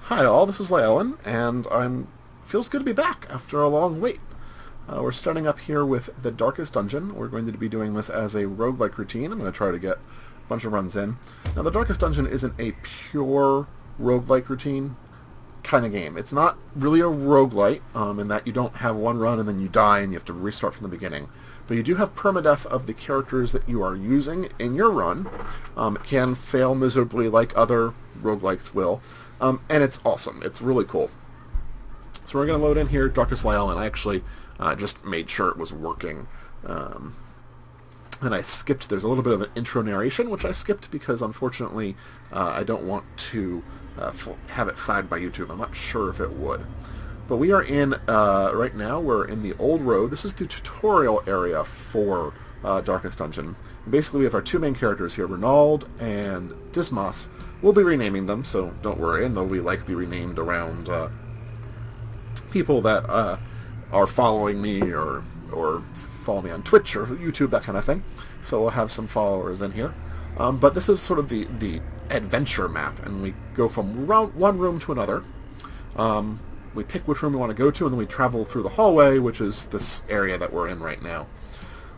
Hi all, this is Lyon, and feels good to be back after a long wait. We're starting up here with the Darkest Dungeon. We're going to be doing this as a roguelike routine. I'm going to try to get a bunch of runs in. Now, the Darkest Dungeon isn't a pure roguelike routine kind of game. It's not really a roguelite in that you don't have one run and then you die and you have to restart from the beginning. But you do have permadeath of the characters that you are using in your run. It can fail miserably like other roguelikes will. And it's awesome. It's really cool. So we're going to load in here Darkest Lyle, and I actually just made sure it was working. And I skipped, there's a little bit of an intro narration, which I skipped because unfortunately I don't want to have it flagged by YouTube. I'm not sure if it would. But we are in, right now, we're in the old road. This is the tutorial area for Darkest Dungeon. And basically we have our two main characters here, Ronald and Dismas. We'll be renaming them, so don't worry, and they'll be likely renamed around people that are following me or follow me on Twitch or YouTube, that kind of thing. So we'll have some followers in here. But this is sort of the adventure map, and we go from one room to another. We pick which room we want to go to, and then we travel through the hallway, which is this area that we're in right now.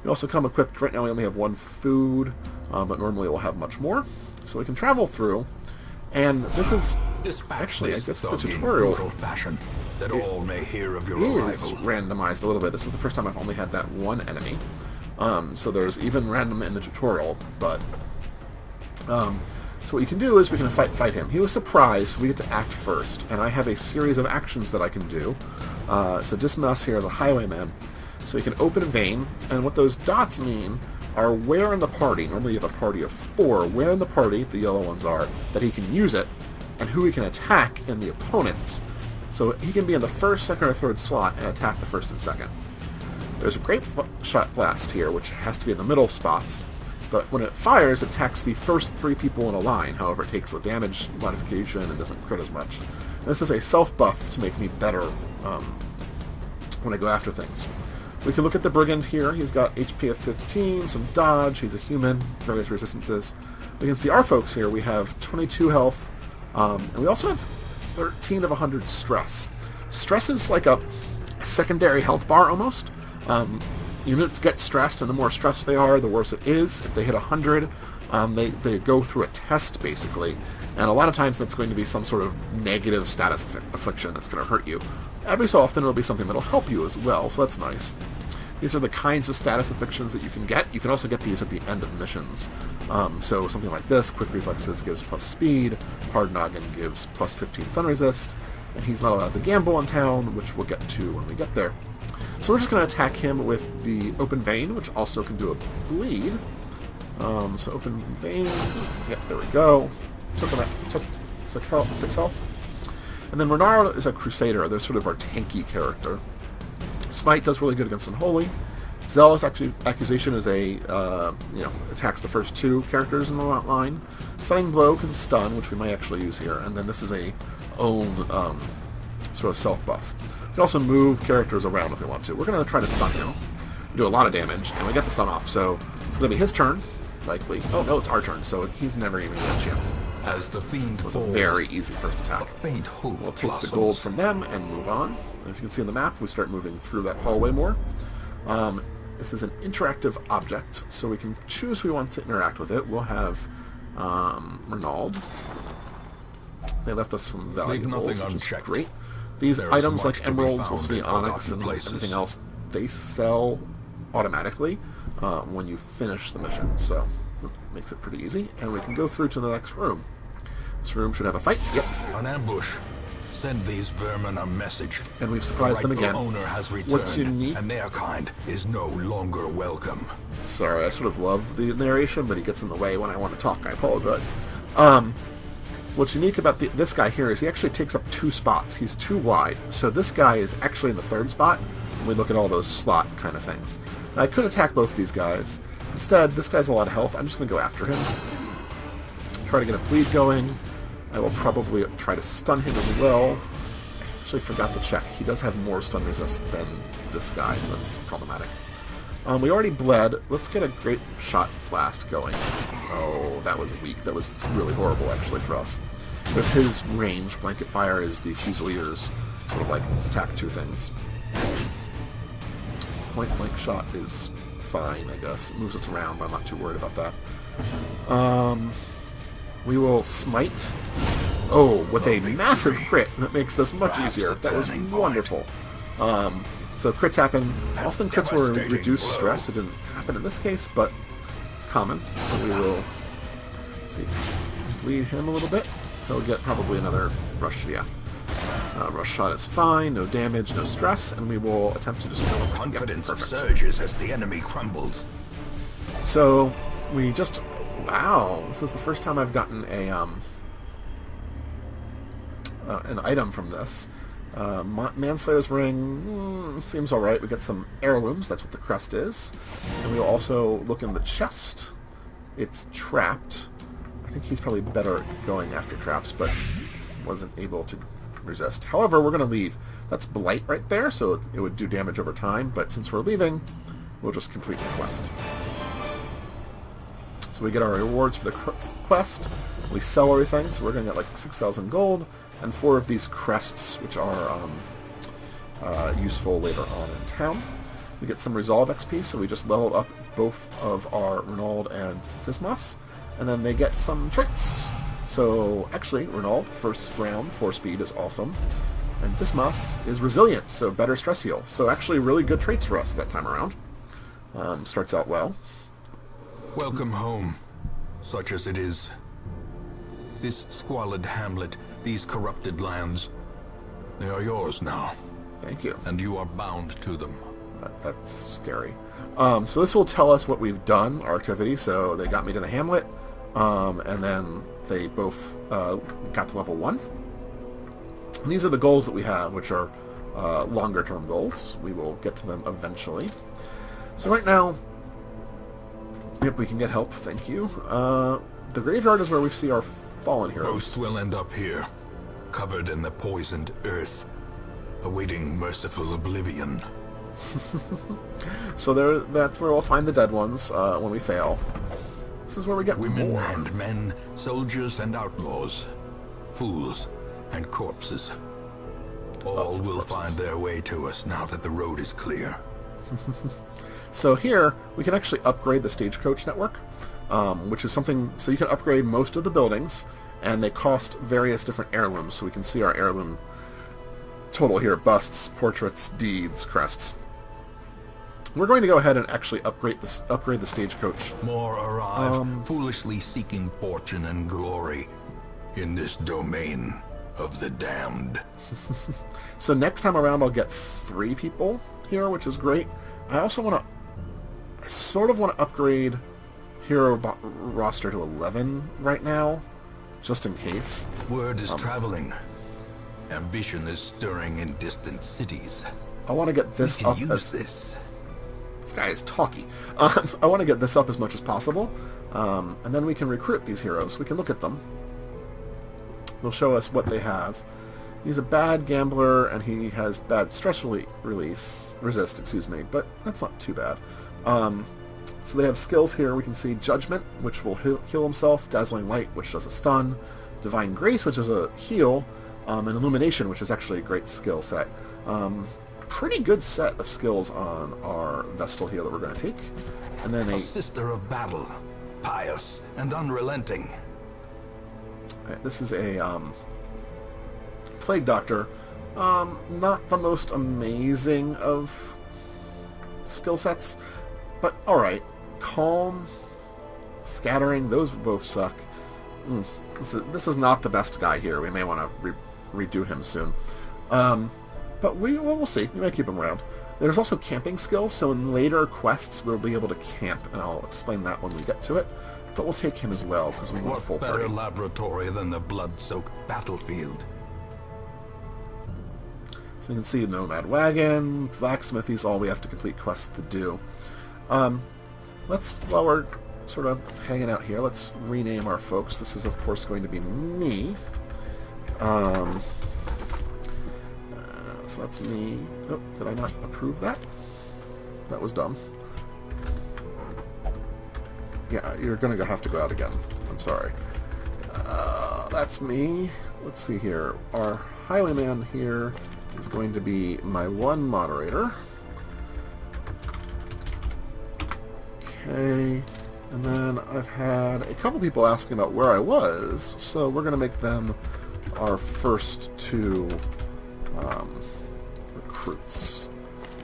We also come equipped. Right now we only have one food, but normally we'll have much more. So we can travel through, and this is actually, I guess, the tutorial fashion, that all may hear of your is arrival. randomized a little bit. This is the first time I've only had that one enemy. So there's even random in the tutorial, but so what you can do is we can fight him. He was surprised, so we get to act first, and I have a series of actions that I can do. So Dismas here is a highwayman, so he can open a vein, and what those dots mean are where in the party, normally you have a party of 4, where in the party, the yellow ones are, that he can use it, and who he can attack in the opponents. So he can be in the first, second, or third slot and attack the first and second. There's a great shot blast here, which has to be in the middle spots, but when it fires, it attacks the first 3 people in a line. However, it takes a damage modification and doesn't crit as much. And this is a self-buff to make me better when I go after things. We can look at the Brigand here. He's got HP of 15, some dodge, he's a human, various resistances. We can see our folks here. We have 22 health, and we also have 13 of 100 stress. Stress is like a secondary health bar almost. Units get stressed, and the more stressed they are, the worse it is. If they hit 100, they go through a test, basically, and a lot of times that's going to be some sort of negative status affliction that's going to hurt you. Every so often it'll be something that'll help you as well, so that's nice. These are the kinds of status afflictions that you can get. You can also get these at the end of missions. So something like this, Quick Reflexes gives plus speed, Hard Noggin gives plus 15 Stun Resist, and he's not allowed to gamble in town, which we'll get to when we get there. So we're just going to attack him with the Open Vein, which also can do a bleed. So Open Vein, yep, there we go. Took 6 health. And then Renard is a Crusader. They're sort of our tanky character. Smite does really good against Unholy. Zealous Accusation is attacks the first 2 characters in the line. Stunning Blow can stun, which we might actually use here. And then this is a own sort of self-buff. We can also move characters around if we want to. We're going to try to stun him. We do a lot of damage, and we get the stun off, so it's going to be his turn, likely. Oh, no, it's our turn, so he's never even got a chance. As the fiend It was falls, a very easy first attack. faint hope We'll take the blossoms. gold from them and move on. And if you can see on the map, we start moving through that hallway more. This is an interactive object, so we can choose who we want to interact with it. We'll have Renald. They left us some valuables, Leave nothing which is unchecked. great. These There is items much like to be emeralds, we'll found see in onyx forgotten and places. everything else, they sell automatically when you finish the mission, so it makes it pretty easy. And we can go through to the next room. This room should have a fight. Yep. An ambush. Send these vermin a message. And we've surprised them Rightful again. owner has returned, What's unique? and their kind is no longer welcome. Sorry, I sort of love the narration, but he gets in the way when I want to talk. I apologize. What's unique about this guy here is he actually takes up 2 spots. He's too wide. So this guy is actually in the 3rd spot when we look at all those slot kind of things. Now, I could attack both these guys. Instead, this guy's a lot of health. I'm just going to go after him. Try to get a bleed going. I will probably try to stun him as well. I actually forgot to check. He does have more stun resist than this guy, so that's problematic. We already bled. Let's get a great shot blast going. Oh, that was weak. That was really horrible, actually, for us. There's his range. Blanket fire is the Fusilier's sort of like attack two things. Point blank shot is fine, I guess. It moves us around, but I'm not too worried about that. We will smite. Oh, with a massive crit that makes this much easier. That was wonderful. So crits happen. Often crits will reduce stress. It didn't happen in this case, but it's common. So we will, let's see, bleed him a little bit. He'll get probably another rush. Yeah, rush shot is fine. No damage, no stress, and we will attempt to just kill him. Confidence surges as the enemy crumbles. So we just, wow, this is the first time I've gotten a an item from this. Manslayer's Ring seems alright. We get some heirlooms, that's what the crest is. And we will also look in the chest. It's trapped. I think he's probably better at going after traps, but wasn't able to resist. However, we're going to leave. That's Blight right there, so it would do damage over time, but since we're leaving, we'll just complete the quest. So we get our rewards for the quest. We sell everything, so we're going to get like 6,000 gold, and 4 of these crests, which are useful later on in town. We get some Resolve XP, so we just leveled up both of our Renaud and Dismas, and then they get some traits. So actually, Renaud, first round, 4 speed is awesome, and Dismas is resilient, so better stress heal. So actually really good traits for us that time around. Starts out well. Welcome home, such as it is. This squalid hamlet, these corrupted lands, they are yours now. Thank you. And you are bound to them. That's scary. So this will tell us what we've done, our activity. So they got me to the hamlet, and then they both got to level 1. And these are the goals that we have, which are longer term goals. We will get to them eventually. So right now, yep, we can get help, thank you. The graveyard is where we see our fallen heroes. Most will end up here, covered in the poisoned earth, awaiting merciful oblivion. So that's where we'll find the dead ones when we fail. This is where we get women more. And men, soldiers and outlaws, fools and corpses. All will find their way to us now that the road is clear. So here, we can actually upgrade the stagecoach network, which is something, so you can upgrade most of the buildings, and they cost various different heirlooms, so we can see our heirloom total here: busts, portraits, deeds, crests. We're going to go ahead and actually upgrade the stagecoach. More arrive, foolishly seeking fortune and glory in this domain of the damned. So next time around, I'll get 3 people here, which is great. I also want to, I sort of want to upgrade hero roster to 11 right now, just in case. Word is traveling. Ambition is stirring in distant cities. I want to get this up as... This guy is talky. I want to get this up as much as possible, and then we can recruit these heroes. We can look at them. They'll show us what they have. He's a bad gambler, and he has bad stress resist, excuse me, but that's not too bad. So they have skills here. We can see Judgment, which will heal himself, Dazzling Light, which does a stun, Divine Grace, which is a heal, and Illumination, which is actually a great skill set. Pretty good set of skills on our Vestal here that we're going to take. And then a sister of battle, pious and unrelenting. This is a Plague Doctor. Not the most amazing of skill sets, but alright. Calm, Scattering, those both suck. This is not the best guy here. We may want to redo him soon. But we'll see. We might keep him around. There's also camping skills, so in later quests we'll be able to camp, and I'll explain that when we get to it. But we'll take him as well, because we want a full party. What better laboratory than the blood-soaked battlefield? So you can see Nomad Wagon, Blacksmithy is all we have to complete quests to do. While we're sort of hanging out here, let's rename our folks. This is, of course, going to be me. So that's me. Oh, did I not approve that? That was dumb. Yeah, you're going to have to go out again. I'm sorry. That's me. Let's see here. Our highwayman here is going to be my one moderator. Okay. And then I've had a couple people asking about where I was, so we're going to make them our first two recruits.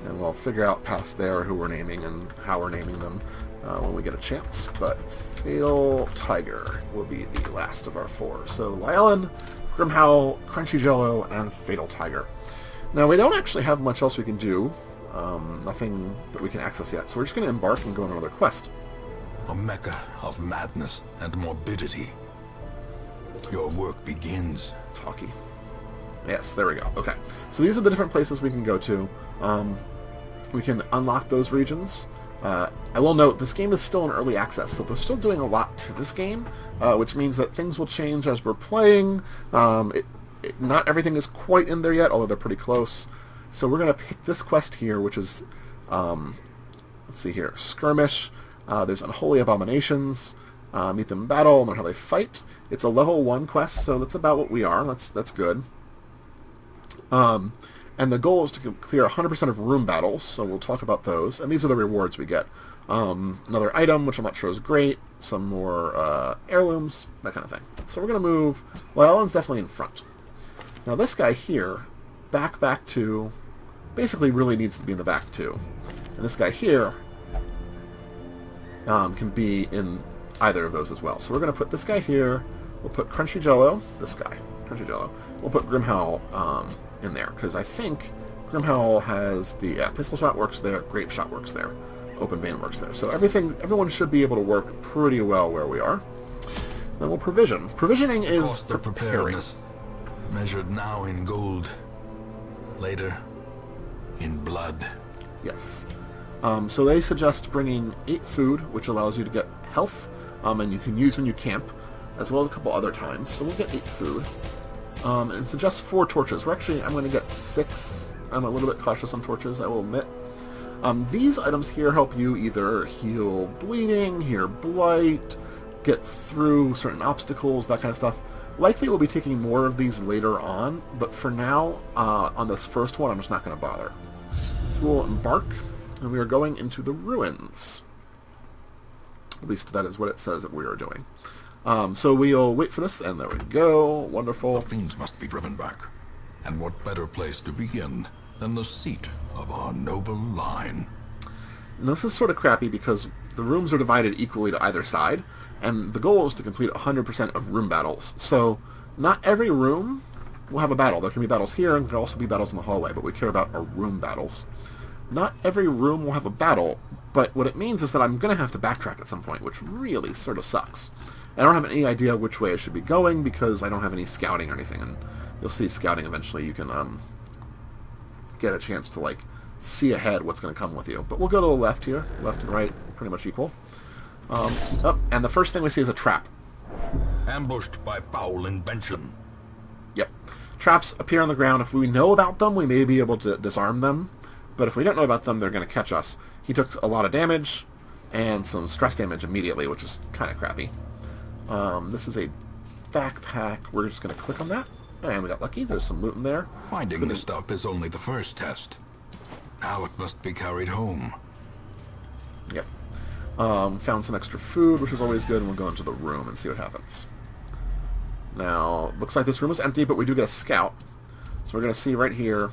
And we'll figure out past there who we're naming and how we're naming them when we get a chance. But Fatal Tiger will be the last of our four. So Lyelan, Grimhowl, Crunchy Jello, and Fatal Tiger. Now we don't actually have much else we can do. Nothing that we can access yet. So we're just going to embark and go on another quest. A mecca of madness and morbidity. Your work begins. Talkie. Yes, there we go. Okay. So these are the different places we can go to. We can unlock those regions. I will note, this game is still in early access, so they're still doing a lot to this game, which means that things will change as we're playing. Not everything is quite in there yet, although they're pretty close. So we're going to pick this quest here, which is, let's see here, Skirmish. There's Unholy Abominations. Meet them in battle, learn how they fight. It's a level 1 quest, so that's about what we are. That's good. And the goal is to clear 100% of room battles, so we'll talk about those. And these are the rewards we get. Another item, which I'm not sure is great. Some more heirlooms, that kind of thing. So we're going to move... Well, Ellen's definitely in front. Now this guy here, back 2, basically really needs to be in the back 2. And this guy here can be in either of those as well. So we're going to put this guy here. We'll put Crunchy Jello, this guy, Crunchy Jello. We'll put Grimhowl in there, because I think Grimhowl has the pistol shot works there, grape shot works there, open vein works there. So everyone should be able to work pretty well where we are. Then we'll provision. Provisioning is Cost of preparedness, measured now in gold, later in blood. Yes. So they suggest bringing 8 food, which allows you to get health, and you can use when you camp, as well as a couple other times. So we'll get 8 food. And it suggests 4 torches. I'm going to get 6. I'm a little bit cautious on torches, I will admit. These items here help you either heal bleeding, heal blight, get through certain obstacles, that kind of stuff. Likely we'll be taking more of these later on, but for now, on this first one, I'm just not going to bother. So we'll embark, and we are going into the ruins. At least that is what it says that we are doing. So we'll wait for this, and there we go. Wonderful. The fiends must be driven back. And what better place to begin than the seat of our noble line? Now, this is sort of crappy because the rooms are divided equally to either side, and the goal is to complete 100% of room battles. So not every room will have a battle. There can be battles here, and there can also be battles in the hallway, but we care about our room battles. Not every room will have a battle, but what it means is that I'm going to have to backtrack at some point, which really sort of sucks. I don't have any idea which way I should be going because I don't have any scouting or anything, and you'll see scouting eventually. You can get a chance to like see ahead what's going to come with you. But we'll go to the left here, left and right, pretty much equal. And the first thing we see is a trap. Ambushed by foul invention. Yep. Traps appear on the ground. If we know about them, we may be able to disarm them, but if we don't know about them, they're going to catch us. He took a lot of damage and some stress damage immediately, which is kind of crappy. This is a backpack. We're just going to click on that. And we got lucky. There's some loot in there. Finding the stuff is only the first test. Now it must be carried home. Yep. Found some extra food, which is always good, and we'll go into the room and see what happens. Now, looks like this room is empty, but we do get a scout. So we're going to see right here,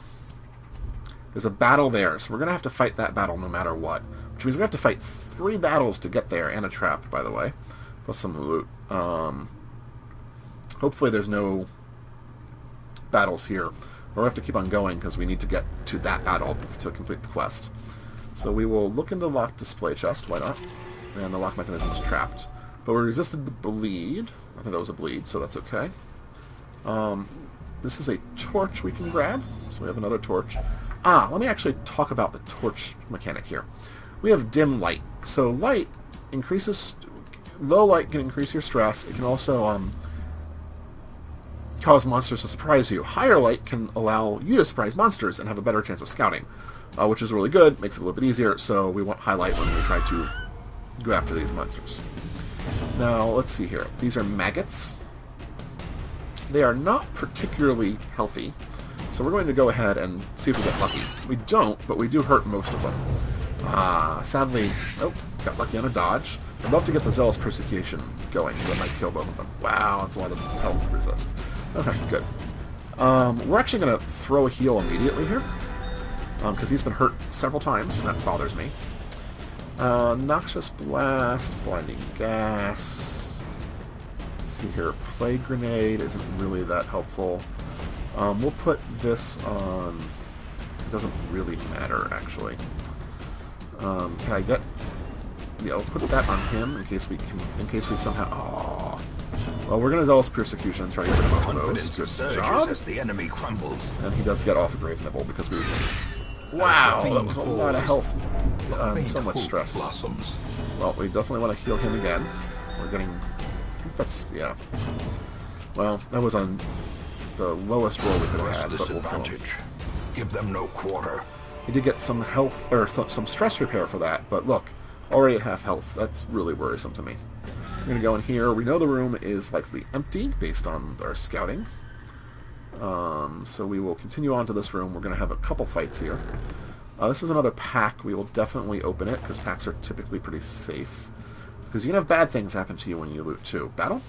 there's a battle there. So we're going to have to fight that battle no matter what. Which means we have to fight 3 battles to get there, and a trap, by the way. Plus some loot. Hopefully there's no battles here. But we have to keep on going because we need to get to that battle to complete the quest. So we will look in the locked display chest. Why not? And the lock mechanism is trapped. But we resisted the bleed. I think that was a bleed, so that's okay. This is a torch we can grab. So we have another torch. Let me actually talk about the torch mechanic here. We have dim light. So light increases... Low light can increase your stress. It can also cause monsters to surprise you. Higher light can allow you to surprise monsters and have a better chance of scouting, which is really good. Makes it a little bit easier, so we want high light when we try to go after these monsters. Now, let's see here. These are maggots. They are not particularly healthy, so we're going to go ahead and see if we get lucky. We don't, but we do hurt most of them. Sadly, oh, got lucky on a dodge. I'd love to get the Zealous Persecution going, that might kill both of them. Wow, that's a lot of health resist. Okay, good. We're actually going to throw a heal immediately here, because he's been hurt several times, and that bothers me. Noxious Blast, Blinding Gas. Let's see here. Plague Grenade isn't really that helpful. We'll put this on... It doesn't really matter, actually. Can I get... Yeah, I'll put that on him in case we somehow... Aww. Well, we're going to Zealous Persecution and try to get rid of both of those. Good job. As the enemy crumbles. And he does get off a Grave Nibble because we... Wow, that was a lot of health and so much stress. Blossoms. Well, we definitely want to heal him again. We're getting... That's... yeah. Well, that was on the lowest roll we could have had, but we'll kill him. Give them no quarter. He did get some health, or some stress repair for that, but look, already at half health. That's really worrisome to me. We're going to go in here. We know the room is likely empty based on our scouting. So we will continue on to this room. We're going to have a couple fights here. This is another pack. We will definitely open it, because packs are typically pretty safe. Because you can have bad things happen to you when you loot, too. Battle?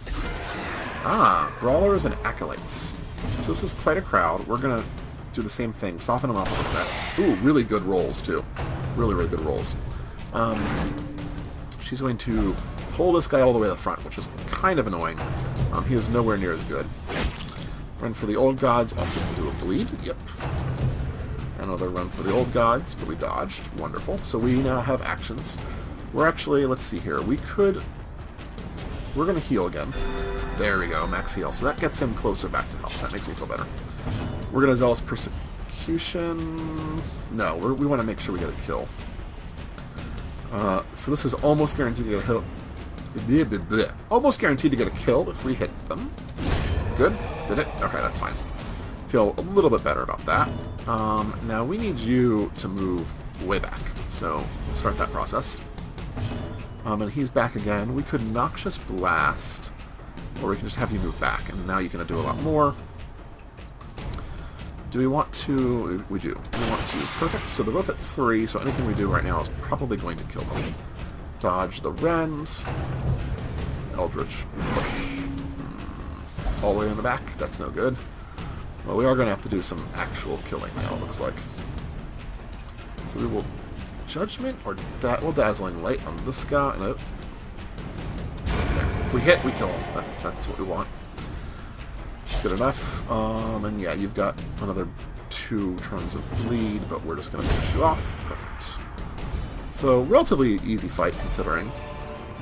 Ah, Brawlers and Acolytes. So this is quite a crowd. We're going to do the same thing. Soften them up a little bit. Ooh, really good rolls, too. Really, really good rolls. She's going to pull this guy all the way to the front, which is kind of annoying. He is nowhere near as good. Run for the Old Gods. Also do a bleed. Yep. Another run for the Old Gods, but we dodged. Wonderful. So we now have actions. We're actually, let's see here. We're going to heal again. There we go, max heal. So that gets him closer back to health. That makes me feel better. We're going to Zealous Persecution. No, we want to make sure we get a kill. So this is almost guaranteed to get a hit. Almost guaranteed to get a kill if we hit them. Good? Did it? Okay, that's fine. Feel a little bit better about that. Now we need you to move way back. So we'll start that process. And he's back again. We could Noxious Blast, or we can just have you move back, and now you can do a lot more. Do we want to... We do. We want to. Perfect. So they're both at 3, so anything we do right now is probably going to kill them. Dodge the Rends. Eldritch Push. All the way in the back. That's no good. Well, we are going to have to do some actual killing now, it looks like. So we will... Judgment or well, Dazzling Light on this guy. Nope. If we hit, we kill him. That's what we want. Good enough. And yeah, you've got another 2 turns of bleed, but we're just going to finish you off. Perfect. So relatively easy fight considering.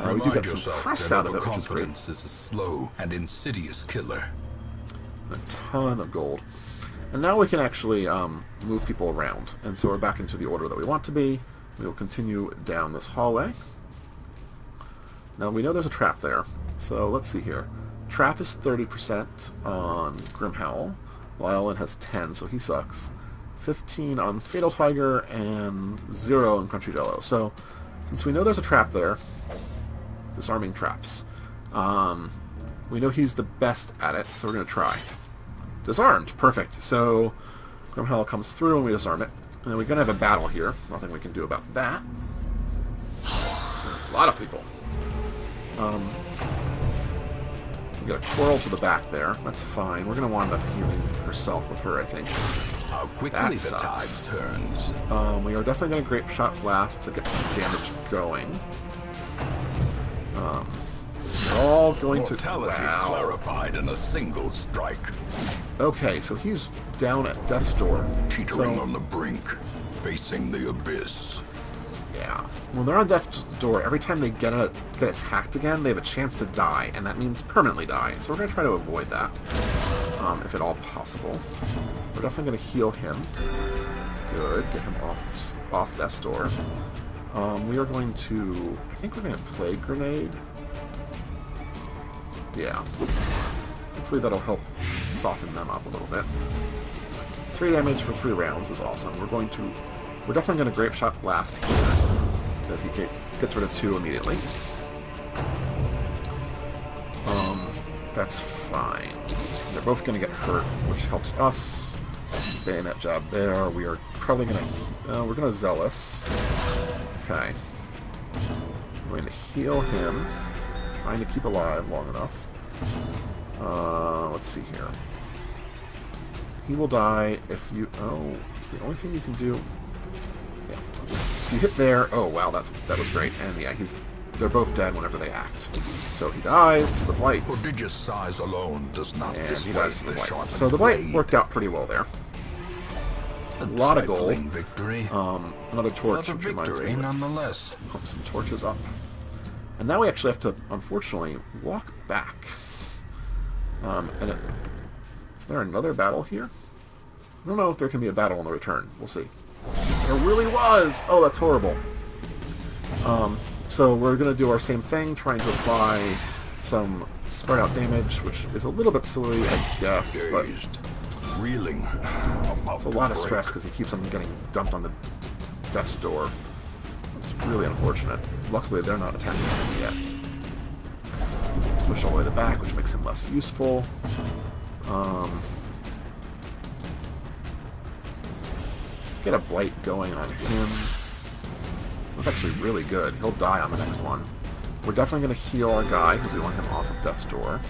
We do get some press out of it, which is great. Confidence is a slow and insidious killer. A ton of gold. And now we can actually move people around. And so we're back into the order that we want to be. We will continue down this hallway. Now we know there's a trap there. So let's see here. Trap is 30% on Grimhowl. Lyle has 10, so he sucks. 15 on Fatal Tiger, and 0 on Crunchy Jello. So since we know there's a trap there, disarming traps, we know he's the best at it, so we're going to try. Disarmed. Perfect. So Grimhowl comes through and we disarm it. And then we're going to have a battle here. Nothing we can do about that. A lot of people. We got a twirl to the back there. That's fine. We're going to wind up healing herself with her, I think. How quickly the tide turns. We are definitely going to Grape Shot Blast to get some damage going. We're all going Mortality to... Wow. clarified in a single strike. Okay, so he's down at Death's Door. Teetering on the brink, facing the abyss. Yeah. When they're on Death's Door, every time they get attacked again, they have a chance to die, and that means permanently die. So we're going to try to avoid that, if at all possible. We're definitely going to heal him. Good. Get him off Death's Door. We are going to... I think we're going to Plague Grenade. Yeah. Hopefully that'll help soften them up a little bit. 3 damage for 3 rounds is awesome. We're definitely going to Grape Shot Blast here, because he gets rid of 2 immediately. That's fine. They're both going to get hurt, which helps us. Bayonet jab there. We are probably going to... we're going to Zealous. Okay. I'm going to heal him. Trying to keep alive long enough. Let's see here. He will die if you... Oh, it's the only thing you can do. Yeah. If you hit there... Oh, wow, that was great. And yeah, they're both dead whenever they act. So he dies to the Blight. Prodigious size alone does not And he dies to the Blight. sharpened So the Blight blade. worked out pretty well there. A lot of gold. Victory. Another torch, But a which reminds victory me. Let's nonetheless. pump some torches up. And now we actually have to, unfortunately, walk back. Is there another battle here? I don't know if there can be a battle on the return. We'll see. There really was! Oh, that's horrible. So we're going to do our same thing, trying to apply some spread out damage, which is a little bit silly, I guess, but Reeling. it's a lot of stress because he keeps on getting dumped on the death's door. It's really unfortunate. Luckily, they're not attacking him yet. Push all the way to the back, which makes him less useful. Get a Blight going on him. That's actually really good. He'll die on the next one. We're definitely going to heal our guy because we want him off of death's door.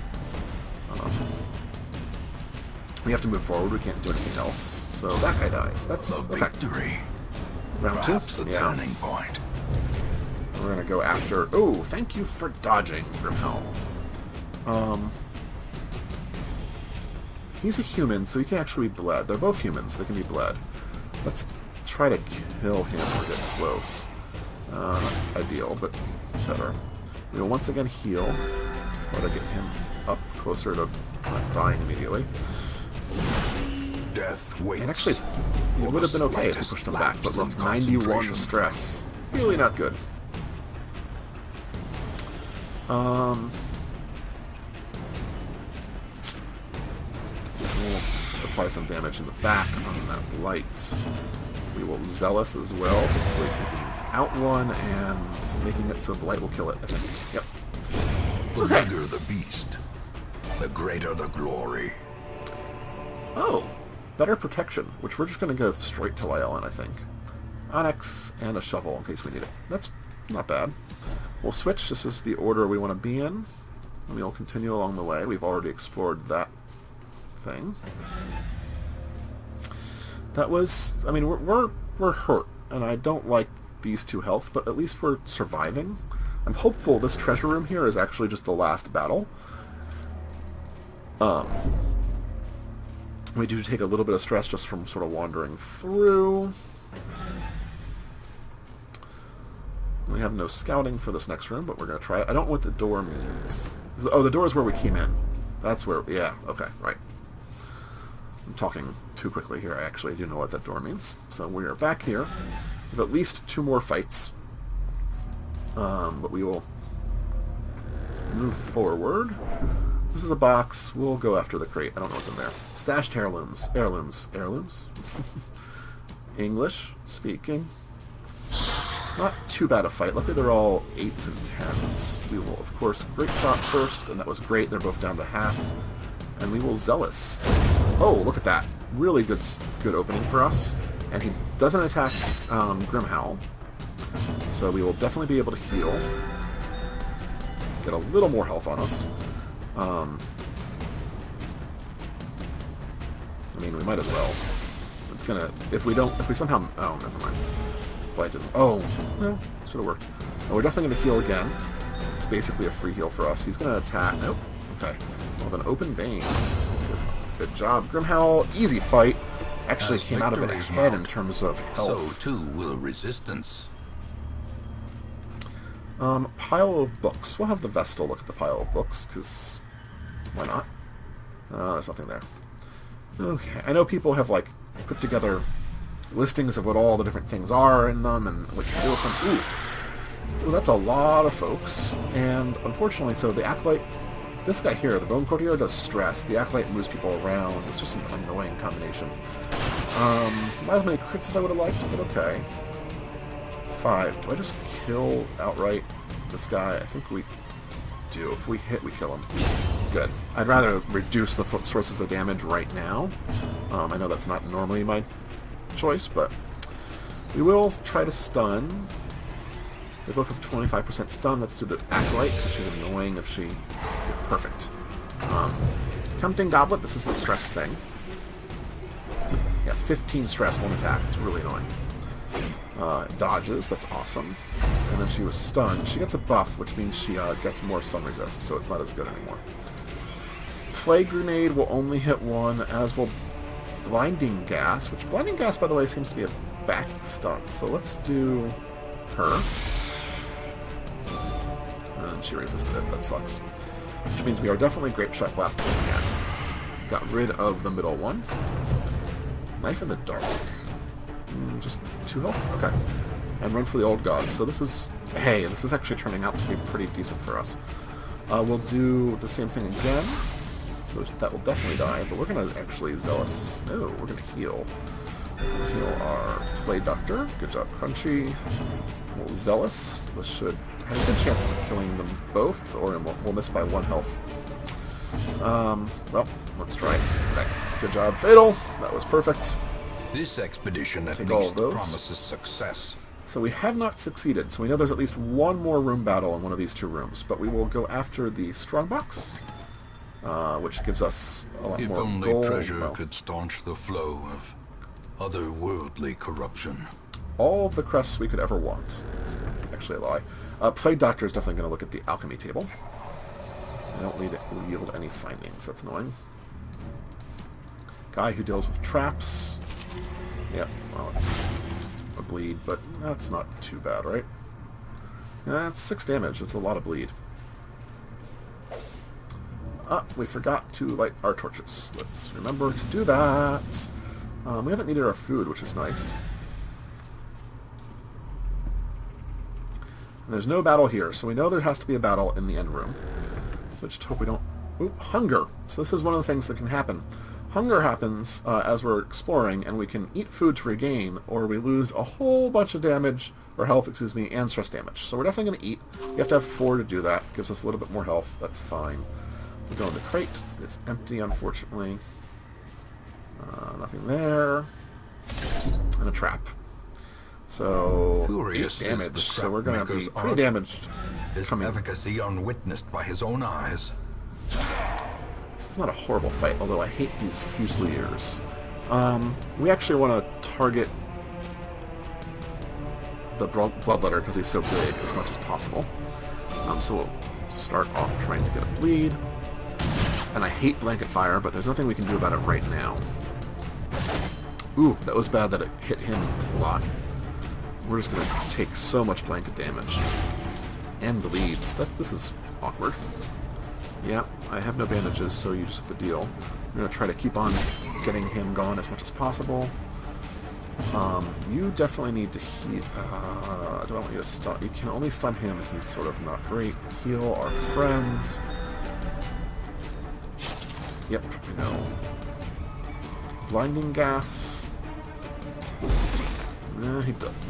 We have to move forward. We can't do anything else. So that guy dies. That's The okay. victory. Round Perhaps two. the turning point. We're going to go after... Oh, thank you for dodging, Grimhell. He's a human, so he can actually be bled. They're both humans. They can be bled. Let's try to kill him or get close. Not ideal, but better. We will once again heal. Try to get him up closer to not dying immediately. Death waits. And actually, it would have been okay if we pushed him back, but look, 91 stress. Really not good. We'll apply some damage in the back on that Blight. We will Zealous as well, hopefully taking out one and making it so Blight will kill it, I think. Yep. The bigger the beast, the greater the glory. Oh, better protection, which we're just going to go straight to Lyellen, I think. Onyx and a shovel in case we need it. That's not bad. We'll switch. This is the order we want to be in. And we'll continue along the way. We've already explored that thing. That was... I mean, we're hurt, and I don't like these two health, but at least we're surviving. I'm hopeful this treasure room here is actually just the last battle. We do take a little bit of stress just from sort of wandering through. We have no scouting for this next room, but we're going to try it. I don't know what the door means. Oh, the door is where we came in. That's where... Yeah, okay, right. I'm talking too quickly here. I actually do know what that door means. So we are back here. We have at least 2 more fights. But we will move forward. This is a box. We'll go after the crate. I don't know what's in there. Stashed heirlooms. Heirlooms. Heirlooms? English speaking. Not too bad a fight. Luckily they're all 8s and 10s. We will, of course, Great Shot first, and that was great. They're both down to half. And we will Zealous. Oh, look at that. Really good opening for us. And he doesn't attack Grimhowl. So we will definitely be able to heal. Get a little more health on us. I mean, we might as well. It's gonna... If we somehow... Oh, never mind. Blight didn't... Oh, well, should have worked. Oh, we're definitely going to heal again. It's basically a free heal for us. He's going to attack... Nope. Okay. Well, then open veins. Good job. Grimhowl, easy fight. Actually As came out of it victories ahead mount, in terms of health. So too will resistance. Pile of books. We'll have the Vestal look at the pile of books, because why not? There's nothing there. Okay. I know people have, like, put together listings of what all the different things are in them and what you can do with them. Ooh, that's a lot of folks. And unfortunately, so the Acolyte, this guy here, the Bone Courtier, does stress. The Acolyte moves people around. It's just an annoying combination. Not as many crits as I would have liked, but okay. 5. Do I just kill outright this guy? I think we do. If we hit, we kill him. Good. I'd rather reduce the sources of damage right now. I know that's not normally my choice, but we will try to stun. They both have 25% stun. Let's do the Acolyte, because she's annoying if she... Perfect. Tempting Goblet, this is the stress thing. Yeah, 15 stress, 1 attack. It's really annoying. Dodges, that's awesome. And then she was stunned. She gets a buff, which means she gets more stun resist, so it's not as good anymore. Plague Grenade will only hit one, as will Blinding Gas, which Blinding Gas, by the way, seems to be a back stun. So let's do her. And she resisted it. That sucks. Which means we are definitely Grape Shot Blasting again. Got rid of the middle one. Knife in the Dark. Just 2 health? Okay. And Run for the Old God. So this is... Hey, this is actually turning out to be pretty decent for us. We'll do the same thing again. So that will definitely die, but we're going to actually Zealous... No, we're going to heal. We'll heal our Play Doctor. Good job, Crunchy. We'll Zealous. This should have a good chance of killing them both, or we'll miss by 1 health. Well, let's try it. Okay. Good job, Fatal. That was perfect. This expedition at least promises success. So we have not succeeded, so we know there's at least one more room battle in one of these 2 rooms, but we will go after the Strongbox, which gives us a lot more gold. If only treasure could staunch the flow of otherworldly corruption. All of the crests we could ever want. It's actually a lie. Plague Doctor is definitely going to look at the alchemy table. I don't need to yield any findings. That's annoying. Guy who deals with traps. Yep, well, it's a bleed, but that's not too bad, right? That's 6 damage. That's a lot of bleed. We forgot to light our torches. Let's remember to do that. We haven't needed our food, which is nice. And there's no battle here, so we know there has to be a battle in the end room. So just hope we don't... Oop, hunger! So this is one of the things that can happen. Hunger happens as we're exploring, and we can eat food to regain, or we lose a whole bunch of damage, or health, excuse me, and stress damage. So we're definitely going to eat. You have to have 4 to do that. Gives us a little bit more health. That's fine. We go in the crate. It's empty, unfortunately. Nothing there. And a trap. So, 8 damage. So we're going to be pretty damaged. His efficacy unwitnessed by his own eyes. This is not a horrible fight, although I hate these Fusiliers. We actually want to target the Bloodletter because he's so big as much as possible. So we'll start off trying to get a bleed. And I hate Blanket Fire, but there's nothing we can do about it right now. Ooh, that was bad that it hit him a lot. We're just going to take so much blanket damage. And bleeds. This is awkward. Yeah, I have no bandages, so you just have to deal. I'm going to try to keep on getting him gone as much as possible. You definitely need to heal. I don't want you to stun. You can only stun him. He's sort of not great. Heal our friend. Yep, I know. Blinding Gas.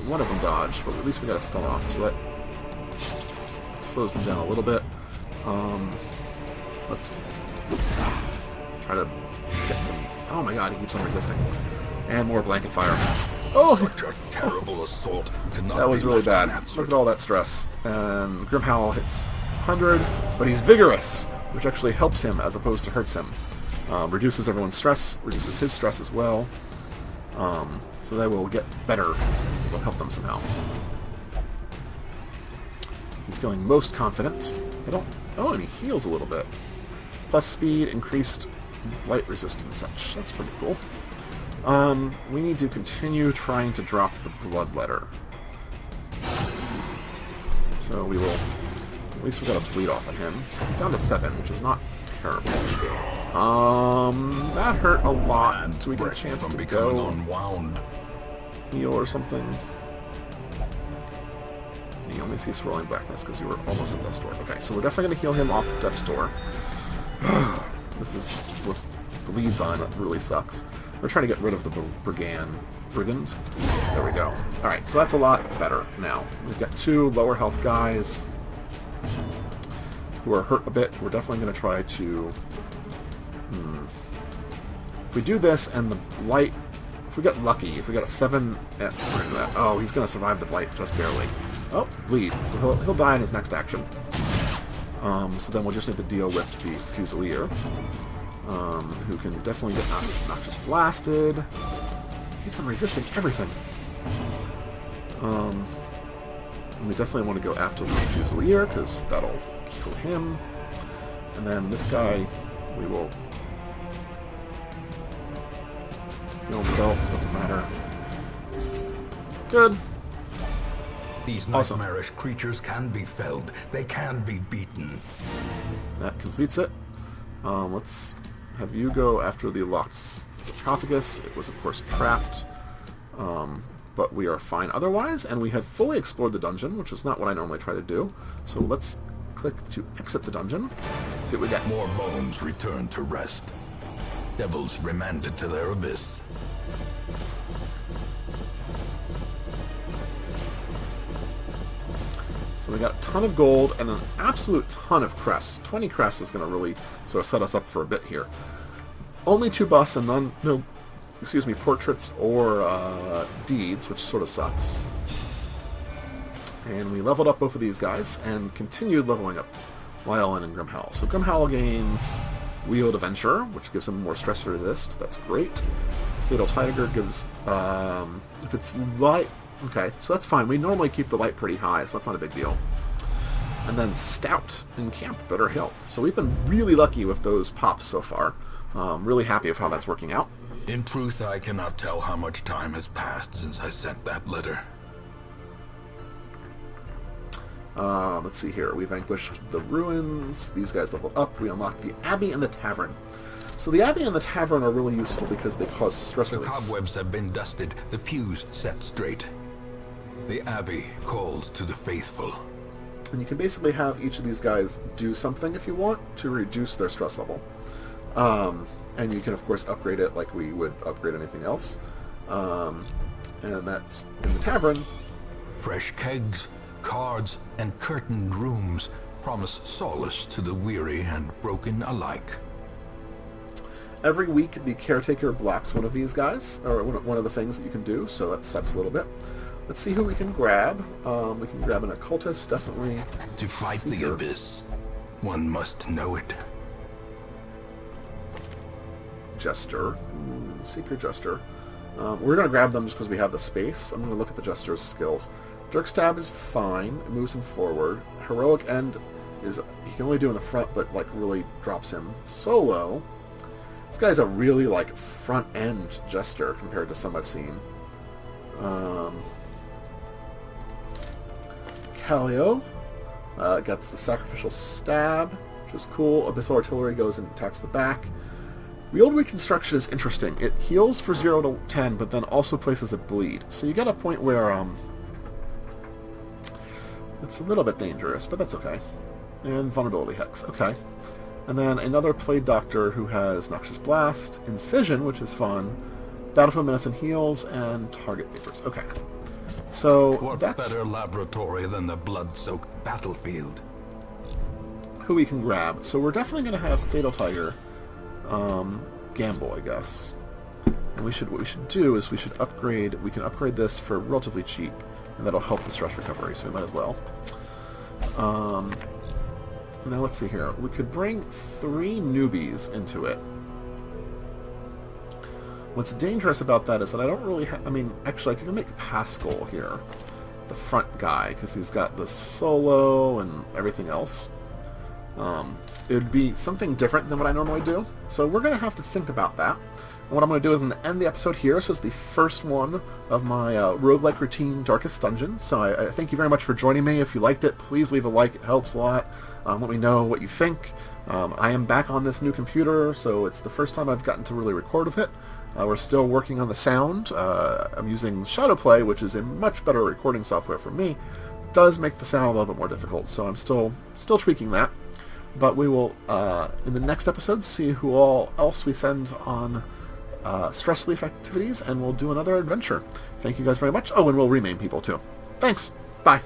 One of them dodged, but at least we got a stun off, so that slows them down a little bit. Let's try to get some... Oh my god, he keeps on resisting. And more Blanket Fire. Oh! Such a terrible assault cannot that was really bad. Look at all that stress. And Grim Howl hits 100, but he's vigorous, which actually helps him as opposed to hurts him. Reduces everyone's stress, reduces his stress as well. So they will get better. It'll help them somehow. He's feeling most confident. Oh, and he heals a little bit. Plus speed, increased blight resist and such. That's pretty cool. We need to continue trying to drop the Bloodletter. So we will... At least we got a bleed off on him. So he's down to 7, which is not terrible. That hurt a lot. Do we get a chance to go unwound. Heal or something? You only see swirling blackness because you were almost at Death's Door. Okay, so we're definitely going to heal him off Death's Door. This is with bleeds on. It really sucks. We're trying to get rid of the Brigand. There we go. Alright, so that's a lot better now. We've got 2 lower health guys. who are hurt a bit. We're definitely going to try to... If we do this and the blight... If we get lucky, if we got a 7... oh, he's going to survive the blight just barely. Oh, bleed. So he'll die in his next action. So then we'll just need to deal with the Fusilier, who can definitely get Noxious Blasted. Keeps him resisting everything. And we definitely want to go after the Fusilier, because that'll kill him. And then this guy, we will... Heal himself, doesn't matter. Good. These nightmarish creatures can be felled. They can be beaten. That completes it. Let's have you go after the locked sarcophagus. It was, of course, trapped. But we are fine otherwise, and we have fully explored the dungeon, which is not what I normally try to do. So let's click to exit the dungeon. See what we get. More bones returned to rest. Devils remanded to their abyss. So we got a ton of gold and an absolute ton of crests. 20 crests is going to really sort of set us up for a bit here. Only 2 busts and portraits or deeds, which sort of sucks. And we leveled up both of these guys and continued leveling up Lyle and Grimhowl. So Grimhowl gains Wield Adventure, which gives him more stress resist. That's great. Fatal Tiger gives, if it's light, okay, so that's fine. We normally keep the light pretty high, so that's not a big deal. And then Stout in Camp, better health. So we've been really lucky with those pops so far. Really happy with how that's working out. In truth, I cannot tell how much time has passed since I sent that letter. Let's see here. We vanquished the ruins. These guys leveled up. We unlocked the Abbey and the Tavern. So the Abbey and the Tavern are really useful because they cause stress release. The cobwebs have been dusted, the pews set straight. The Abbey calls to the faithful. And you can basically have each of these guys do something if you want to reduce their stress level. And you can, of course, upgrade it like we would upgrade anything else. And that's in the Tavern. Fresh kegs, cards, and curtained rooms promise solace to the weary and broken alike. Every week, the Caretaker blocks one of these guys, or one of the things that you can do, so that sucks a little bit. Let's see who we can grab. We can grab an Occultist, definitely. To fight the Abyss, one must know it. Jester. Seeker Jester. We're going to grab them just because we have the space. I'm going to look at the Jester's skills. Dirk Stab is fine. It moves him forward. Heroic End is... He can only do in the front, but, like, really drops him solo. This guy's a really, like, front-end Jester compared to some I've seen. Callio gets the Sacrificial Stab, which is cool. Abyssal Artillery goes and attacks the back. Wield Reconstruction is interesting. It heals for 0 to 10, but then also places a bleed. So you get a point where it's a little bit dangerous, but that's okay. And Vulnerability Hex, okay. And then another Plague Doctor who has Noxious Blast, Incision, which is fun, Battlefield Menace and Heals, and Target Papers. Okay. So what that's better laboratory than the blood-soaked battlefield? Who we can grab. So we're definitely going to have Fatal Tiger gamble, I guess. And what we should do is we can upgrade this for relatively cheap, and that'll help the stress recovery, so we might as well. Now let's see here. We could bring 3 newbies into it. What's dangerous about that is that I don't really have... I mean, actually, I could make Pascal here, the front guy, because he's got the solo and everything else. It would be something different than what I normally do, so we're going to have to think about that. And what I'm going to do is I'm going to end the episode here. This is the first one of my Roguelike Routine Darkest Dungeon, so I thank you very much for joining me. If you liked it, please leave a like. It helps a lot. Let me know what you think. I am back on this new computer, so it's the first time I've gotten to really record with it. We're still working on the sound. I'm using Shadowplay, which is a much better recording software for me. It does make the sound a little bit more difficult, so I'm still tweaking that. But we will, in the next episode, see who else we send on stress relief activities, and we'll do another adventure. Thank you guys very much. Oh, and we'll rename people, too. Thanks. Bye.